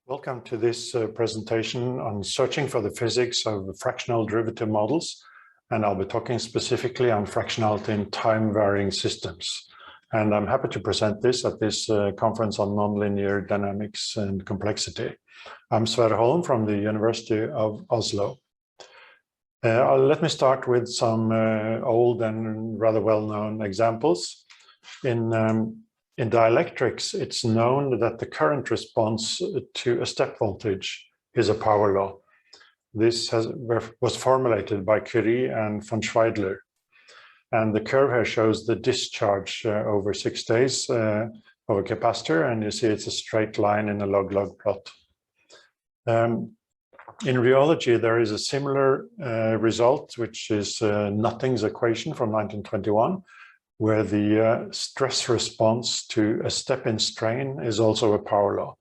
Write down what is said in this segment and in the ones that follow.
Welcome to this presentation on searching for the physics of fractional derivative models, and I'll be talking specifically on fractionality in time-varying systems. And I'm happy to present this at this conference on nonlinear dynamics and complexity. I'm Sverre Holm from the University of Oslo. Let me start with some old and rather well-known examples. In dielectrics, it's known that the current response to a step voltage is a power law. This was formulated by Curie and von Schweidler. And the curve here shows the discharge over 6 days of a capacitor, and you see it's a straight line in a log-log plot. In rheology, there is a similar result, which is Nutting's equation from 1921, where the stress response to a step-in strain is also a power law.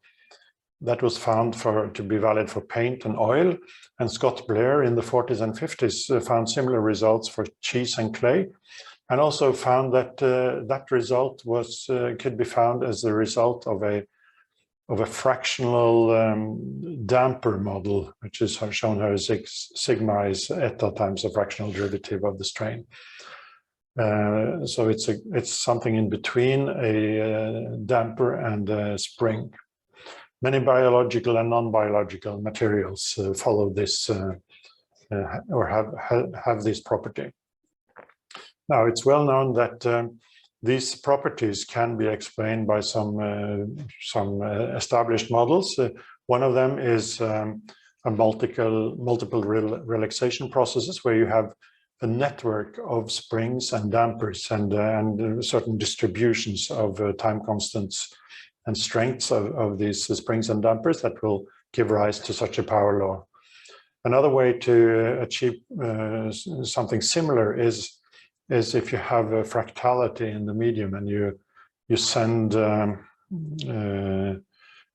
That was found to be valid for paint and oil, and Scott Blair in the 40s and 50s found similar results for cheese and clay, and also found that that result could be found as the result of a fractional damper model, which is shown here as sigma is eta times the fractional derivative of the strain. So it's something in between a damper and a spring. Many biological and non-biological materials follow this or have this property. Now, it's well known that these properties can be explained by some established models. One of them is multiple relaxation processes, where you have a network of springs and dampers and certain distributions of time constants and strengths of these springs and dampers that will give rise to such a power law. Another way to achieve something similar is if you have a fractality in the medium and you send an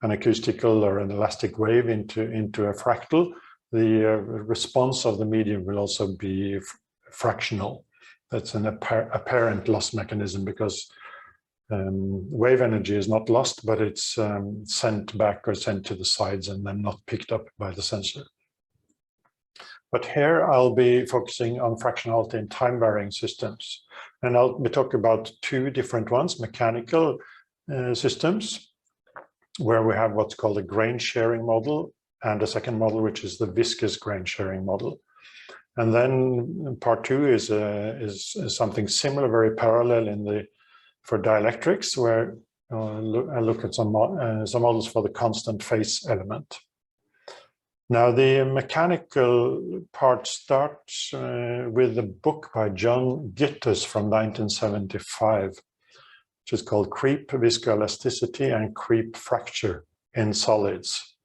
acoustical or an elastic wave into a fractal, the response of the medium will also be fractional. That's an apparent loss mechanism, because wave energy is not lost, but it's sent back or sent to the sides and then not picked up by the sensor. But here I'll be focusing on fractionality in time-varying systems. And I'll be talking about two different ones: mechanical systems, where we have what's called a grain sharing model, and a second model, which is the viscous grain sharing model. And then part two is something similar, very parallel for dielectrics, where I look at some models for the constant phase element. Now, the mechanical part starts with a book by John Gittes from 1975, which is called Creep Viscoelasticity and Creep Fracture in Solids.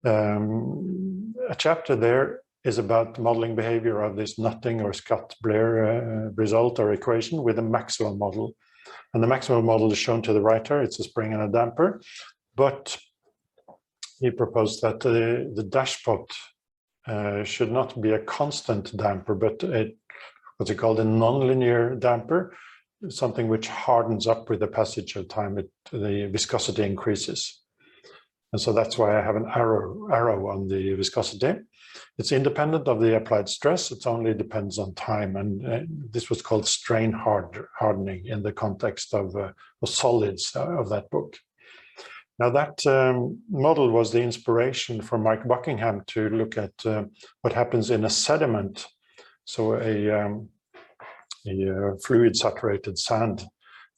A chapter there is about modeling behavior of this Nutting or Scott Blair result or equation with a Maxwell model. And the Maxwell model is shown to the right here. It's a spring and a damper, but he proposed that the dashpot should not be a constant damper, but what's it called, a nonlinear damper, something which hardens up with the passage of time. The viscosity increases. And so that's why I have an arrow on the viscosity. It's independent of the applied stress. It only depends on time. And this was called strain hardening in the context of solids of that book. Now, that model was the inspiration for Mike Buckingham to look at what happens in a sediment. So a fluid saturated sand.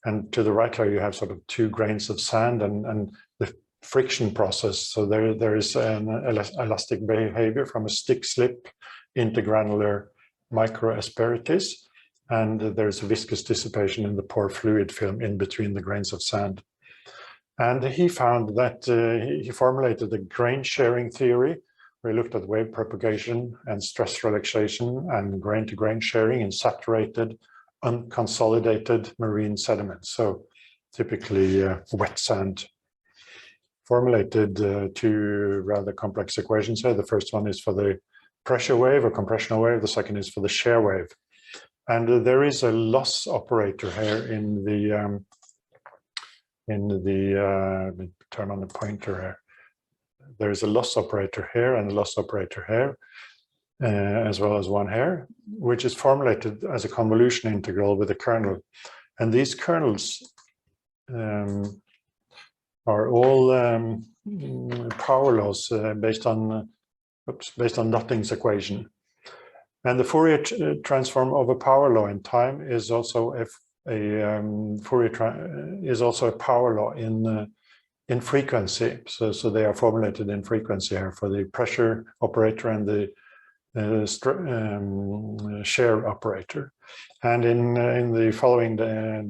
And to the right here, you have sort of 2 grains of sand and the friction process. So there is an elastic behavior from a stick slip into granular microasperities, and there's a viscous dissipation in the pore fluid film in between the grains of sand. And he found that he formulated a grain sharing theory, where he looked at wave propagation and stress relaxation and grain-to-grain sharing in saturated, unconsolidated marine sediments. So typically wet sand. Formulated 2 rather complex equations here. The first one is for the pressure wave or compressional wave. The second is for the shear wave. And there is a loss operator here in the let me turn on the pointer here. there is a loss operator here and a loss operator here, as well as one here, which is formulated as a convolution integral with a kernel. And these kernels are all power laws based on Notting's equation. And the Fourier transform of a power law in time is also a power law in frequency. So they are formulated in frequency here for the pressure operator and the share operator. And in the following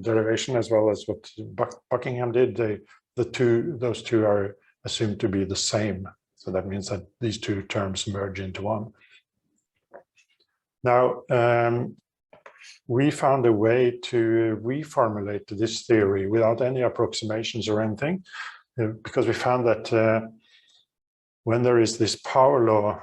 derivation, as well as what Buckingham did, those two are assumed to be the same. So that means that these two terms merge into one. Now, we found a way to reformulate this theory without any approximations or anything, because we found that when there is this power law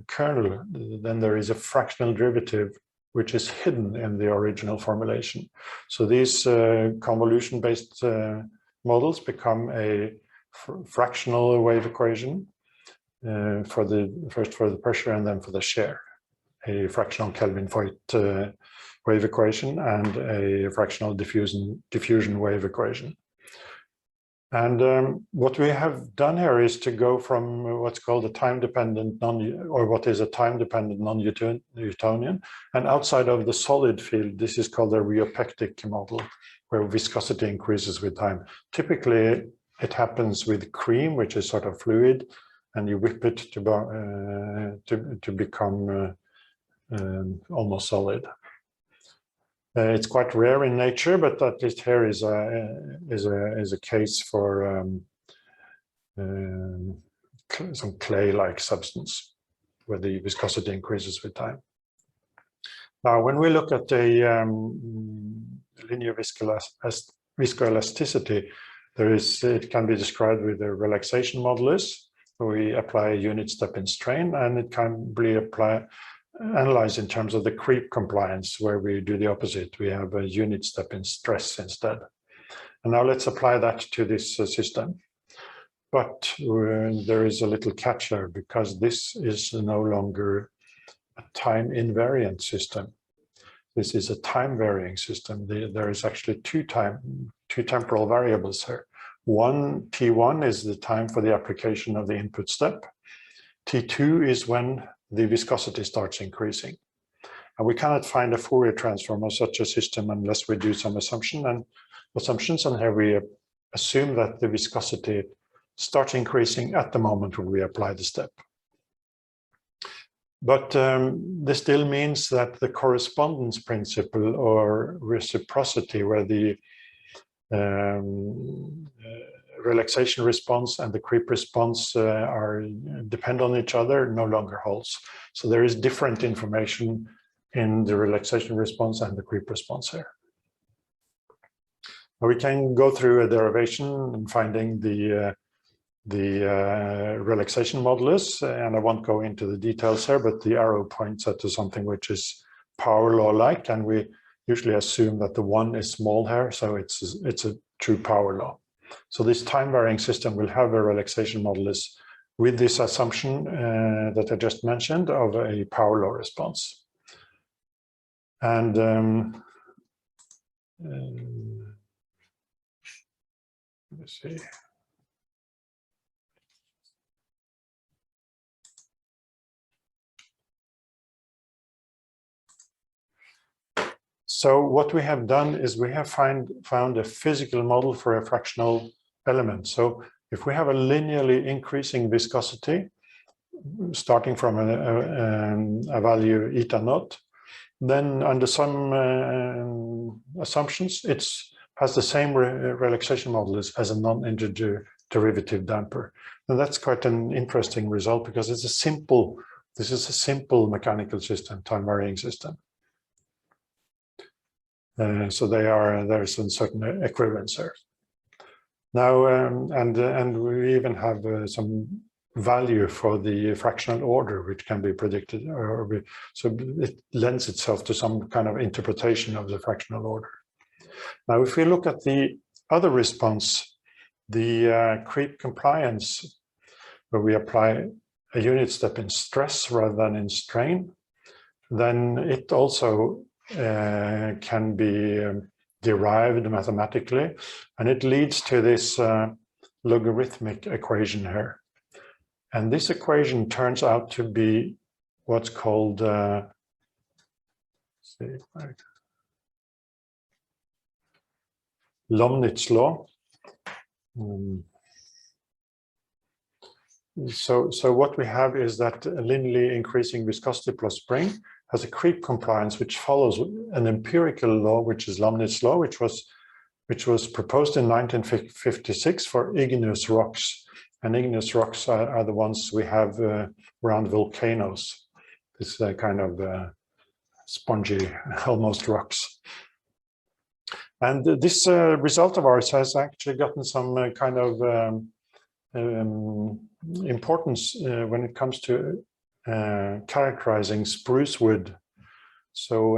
kernel, then there is a fractional derivative which is hidden in the original formulation. So these convolution-based models become a fractional wave equation first for the pressure and then for the share, a fractional Kelvin-Voigt wave equation and a fractional diffusion wave equation. And what we have done here is to go from what's called a time-dependent what is a time-dependent non-Newtonian, and outside of the solid field, this is called a rheopectic model, where viscosity increases with time. Typically, it happens with cream, which is sort of fluid, and you whip it to become almost solid. It's quite rare in nature, but at least here is a case for some clay-like substance where the viscosity increases with time. Now, when we look at the linear viscoelasticity, it can be described with a relaxation modulus. We apply a unit step in strain, and it can be analyzed in terms of the creep compliance, where we do the opposite. We have a unit step in stress instead. And now let's apply that to this system. But there is a little catch there, because this is no longer a time invariant system. This is a time varying system. There is actually two temporal variables here. One, T1, is the time for the application of the input step. T2 is when the viscosity starts increasing. And we cannot find a Fourier transform of such a system unless we do some assumptions. And here we assume that the viscosity starts increasing at the moment when we apply the step. But this still means that the correspondence principle or reciprocity, where the relaxation response and the creep response depend on each other, no longer holds. So there is different information in the relaxation response and the creep response here. Now we can go through a derivation and finding the relaxation modulus, and I won't go into the details here, but the arrow points to something which is power law-like, and we usually assume that the one is small here, so it's a true power law. So this time-varying system will have a relaxation modulus with this assumption that I just mentioned of a power law response. And let's see. So what we have done is we have found a physical model for a fractional element. So if we have a linearly increasing viscosity, starting from a value eta naught, then under some assumptions, it has the same relaxation modulus as a non-integer derivative damper. And that's quite an interesting result, because this is a simple mechanical system, time-varying system. So there's a certain equivalence there. Now, and we even have some value for the fractional order, which can be predicted, so it lends itself to some kind of interpretation of the fractional order. Now, if we look at the other response, the creep compliance, where we apply a unit step in stress rather than in strain, then it also can be derived mathematically, and it leads to this logarithmic equation here. And this equation turns out to be what's called Lomnitz law. So what we have is that a linearly increasing viscosity plus spring has a creep compliance which follows an empirical law, which is Lomnitz law, which was proposed in 1956 for igneous rocks. And igneous rocks are the ones we have around volcanoes. This kind of spongy, almost rocks. And this result of ours has actually gotten some kind of importance when it comes to characterizing spruce wood. So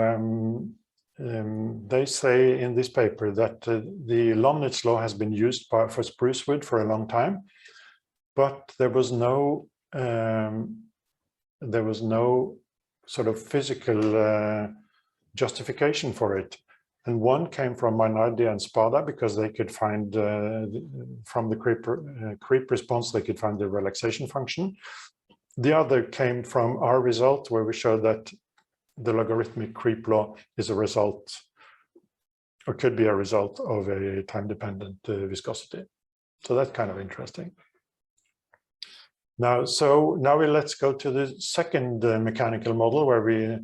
they say in this paper that the Lomnitz law has been used for spruce wood for a long time, but there was no sort of physical justification for it. And one came from Mainardi and Spada because they could find, from the creep response, they could find the relaxation function. The other came from our result, where we showed that the logarithmic creep law is a result, or could be a result, of a time-dependent viscosity. So that's kind of interesting. Now let's go to the second mechanical model, where we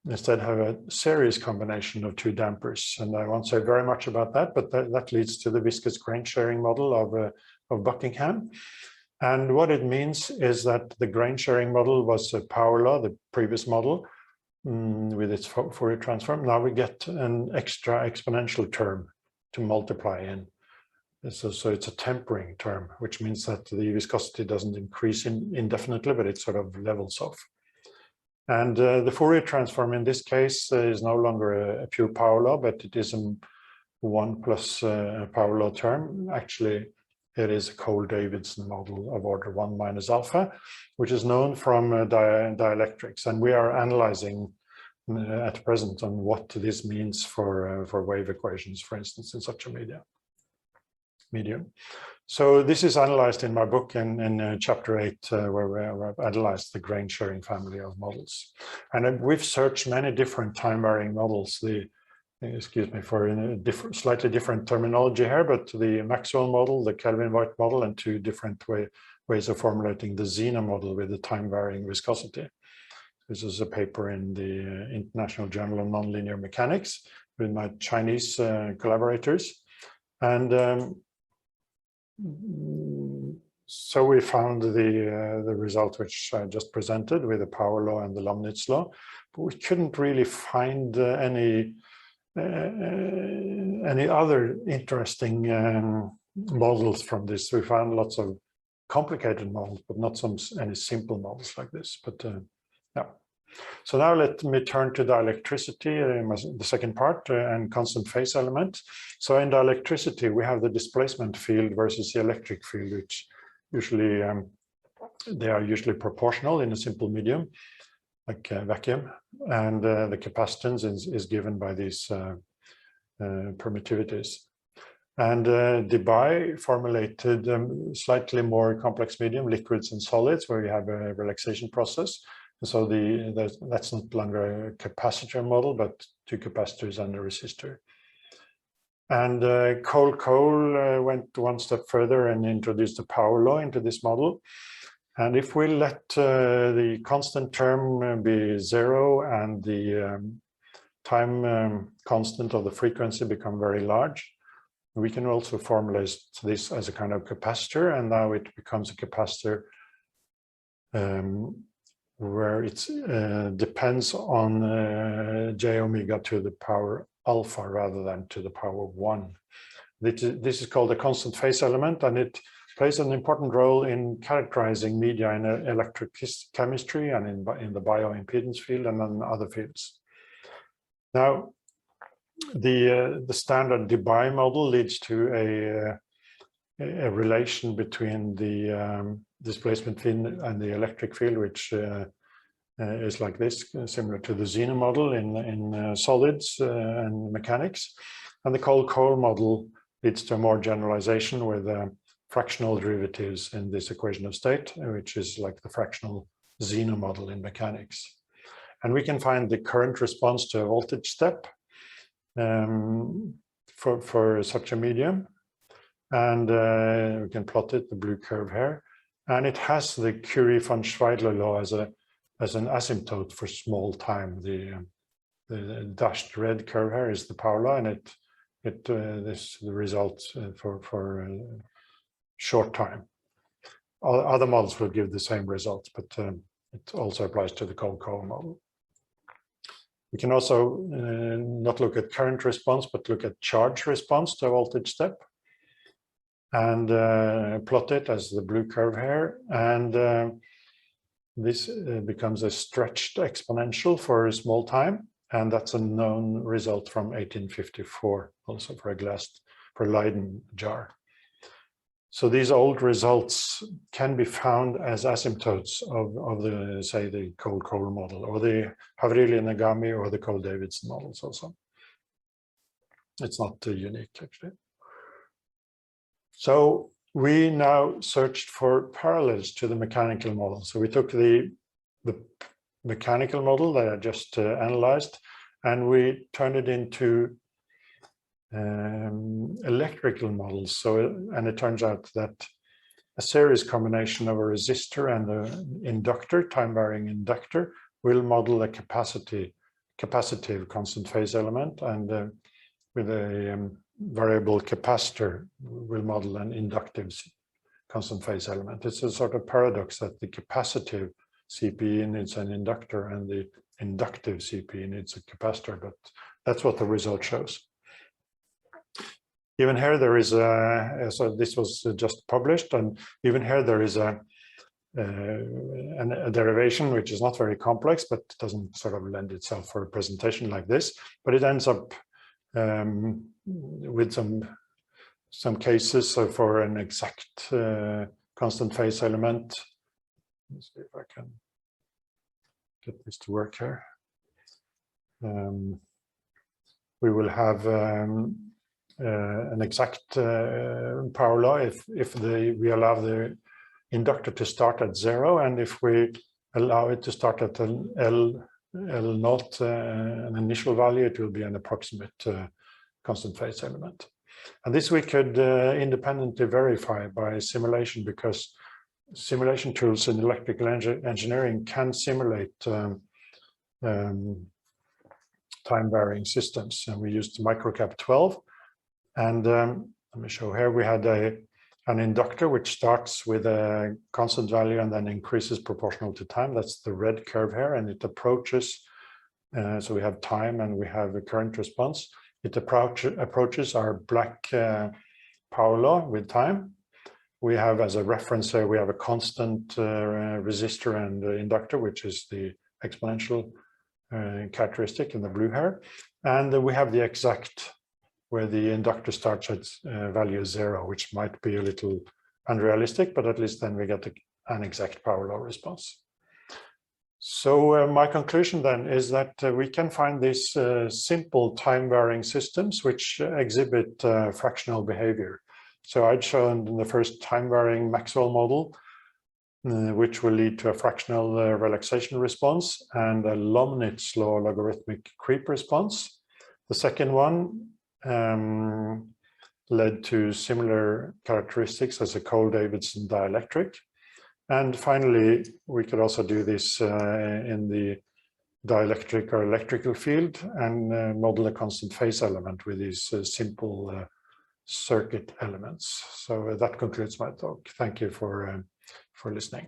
instead have a series combination of two dampers. And I won't say very much about that, but that leads to the viscous grain sharing model of Buckingham. And what it means is that the grain sharing model was a power law, the previous model, with its Fourier transform. Now we get an extra exponential term to multiply in. So it's a tempering term, which means that the viscosity doesn't increase indefinitely, but it sort of levels off. And the Fourier transform in this case is no longer a pure power law, but it is a 1 plus power law term. Actually, it is a Cole-Davidson model of order 1 minus alpha, which is known from dielectrics. And we are analyzing at present on what this means for wave equations, for instance, in such a medium. So this is analyzed in my book in chapter 8, where I've analyzed the grain sharing family of models. And we've searched many different time varying models. Excuse me for a slightly different terminology here, but the Maxwell model, the Kelvin-White model, and two different ways of formulating the Zeno model with the time varying viscosity. This is a paper in the International Journal of Nonlinear Mechanics with my Chinese collaborators. And so we found the result which I just presented with the power law and the Lomnitz law, but we couldn't really find any other interesting models from this. We found lots of complicated models, but not any simple models like this. But yeah. So now let me turn to dielectricity, the second part, and constant phase element. So in dielectricity, we have the displacement field versus the electric field, which usually they are usually proportional in a simple medium, like vacuum, and the capacitance is given by these permittivities. And Debye formulated slightly more complex medium, liquids and solids, where you have a relaxation process. So that's not longer a capacitor model, but two capacitors and a resistor. And Cole went one step further and introduced the power law into this model. And if we let the constant term be 0 and the time constant of the frequency become very large, we can also formulate this as a kind of capacitor, and now it becomes a capacitor where it depends on j omega to the power alpha rather than to the power 1. This is called a constant phase element, and it plays an important role in characterizing media in electric chemistry and in the bioimpedance field and in other fields. Now, the standard Debye model leads to a relation between the displacement field and the electric field, which is like this, similar to the Xeno model in solids and mechanics. And the cold-cold model leads to a more generalization with fractional derivatives in this equation of state, which is like the fractional Xeno model in mechanics. And we can find the current response to a voltage step for such a medium. And we can plot it, the blue curve here. And it has the Curie-von Schweidler law as an asymptote for small time. The dashed red curve here is the power law, and this the result for short time. Other models will give the same results, but it also applies to the cold-cold model. We can also not look at current response, but look at charge response to a voltage step, and plot it as the blue curve here. And this becomes a stretched exponential for a small time, and that's a known result from 1854, also for a Leyden jar. So these old results can be found as asymptotes of the, say, the cold-cold model, or the Havrili-Nagami, or the Cole-Davidson models also. It's not unique, actually. So we now searched for parallels to the mechanical model. So we took the mechanical model that I just analyzed, and we turned it into electrical models. And it turns out that a series combination of a resistor and an inductor, time-varying inductor, will model a capacitive constant phase element, and with a variable capacitor will model an inductive constant phase element. It's a sort of paradox that the capacitive CPE needs an inductor and the inductive CPE needs a capacitor, but that's what the result shows. Even here there is so this was just published, and even here there is a derivation which is not very complex, but doesn't sort of lend itself for a presentation like this, but it ends up with some cases for an exact constant phase element. Let's see if I can get this to work here. We will have an exact power law if we allow the inductor to start at 0, and if we allow it to start at an L naught, an initial value, it will be an approximate constant phase element. And this we could independently verify by simulation, because simulation tools in electrical engineering can simulate time-varying systems, and we used microcap 12. And let me show here, we had an inductor which starts with a constant value and then increases proportional to time. That's the red curve here, and it approaches, so we have time and we have a current response. It approaches our black power law with time. We have as a reference here, we have a constant resistor and inductor, which is the exponential characteristic in the blue here. And we have the exact, where the inductor starts at value 0, which might be a little unrealistic, but at least then we get an exact power law response. So my conclusion then is that we can find these simple time-varying systems which exhibit fractional behavior. So I'd shown in the first time-varying Maxwell model, which will lead to a fractional relaxation response and a Lomnitz law logarithmic creep response. The second one led to similar characteristics as a Cole-Davidson dielectric. And finally, we could also do this in the dielectric or electrical field and model a constant phase element with these simple circuit elements. So that concludes my talk. Thank you for listening.